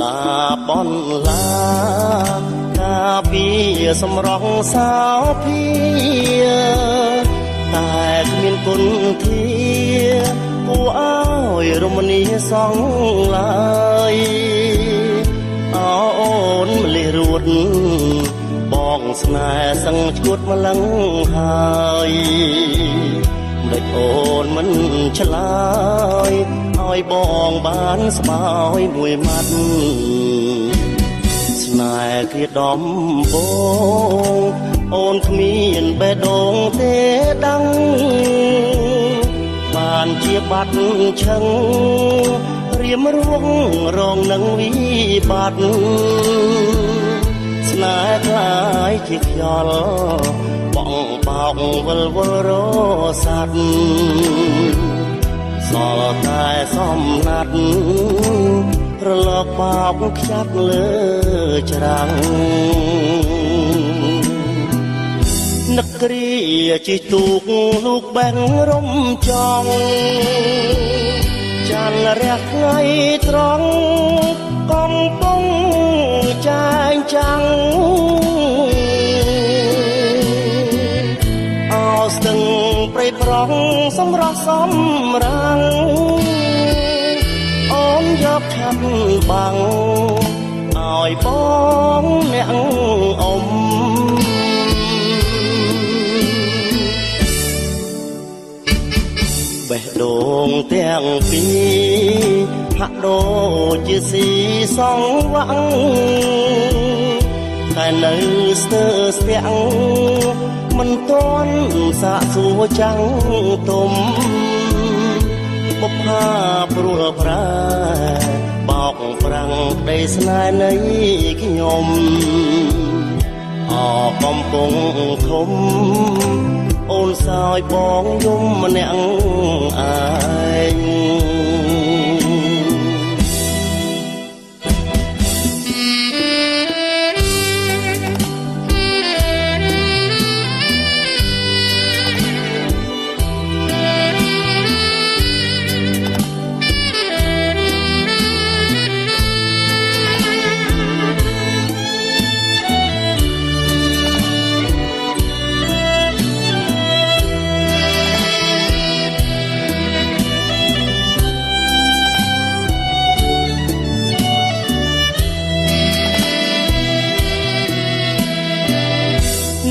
លាបនឡាការពីសម្រងសោភាតែគ្មានគុណធាគួរឲ្យរមណីសងឡើយអូនម្លេះរួតបងស្នេហ៍សឹងឈួតម្លឹងហើយម្ដេចអូនមិនឆ្លើយឲ្យបងបានស្បើយមួយម៉ាត់ស្នេហ៍គឺដំបងអូនគ្មានបេះដូងទេដឹងបានជាបាត់ឈឹងរៀមរួងរងនឹងវិបត្តិស្នេហ៍คล้ายជាខ្យល់បងបោកវិលវល់រស័ព្ទសល់តែសំណាត់រលកបោកខ្ចាត់លើច្រាំងនឹកគ្រាជីទូកលោកបែងរំចង់ចានរះថ្ងៃត្រង់កំពុងចាញ់ចាំងអោស្ទឹងព្រៃប្រងសម្រស់សំរាំងអូនយកឆាប់បាំងឲ្យបងអ្នកអ៊ំបេះដូងទាំងពីរហាក់ដូចជាស៊ីសងវាំងតែនៅស្ទើរស្ទាំងមិនទាន់សាកសួរចាំងទុំបុប្ផាព្រួលប្រាបោកប្រាំងក្ដីស្នេហ៍នៃខ្ញុំអកំពុងធំអូនសោយបងយំម្នាក់ឯង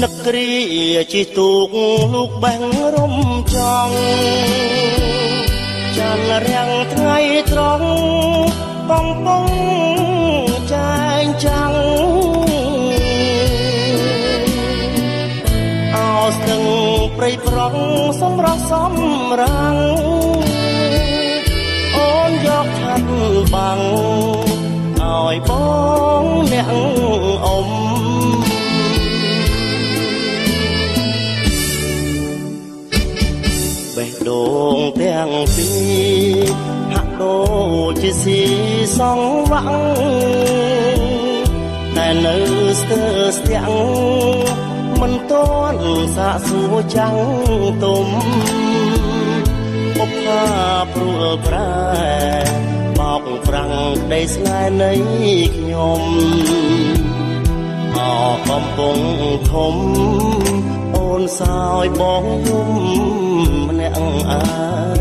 នឹកគ្រាជីទូកលោកបែងរំចង់ចានរាំងថ្ងៃត្រង់កំពុងចាញ់ចាំងអោស្ទឹងព្រៃប្រងសម្រស់សំរាំងអូនយកឆាត់បាំងឲ្យបងអ្នកអ៊ំបេះដូងទាំងពីរហាក់ដូចជាស៊ីសងវាំងតែនៅស្ទើរស្ទាំងមិនទាន់សាកសួរចាំងទុំបុប្ផាព្រួលប្រែបោកប្រាំងក្ដីស្នេហ៍នៃខ្ញុំអកំពុងធំអូនសោយបងយំម្នាក់ឯង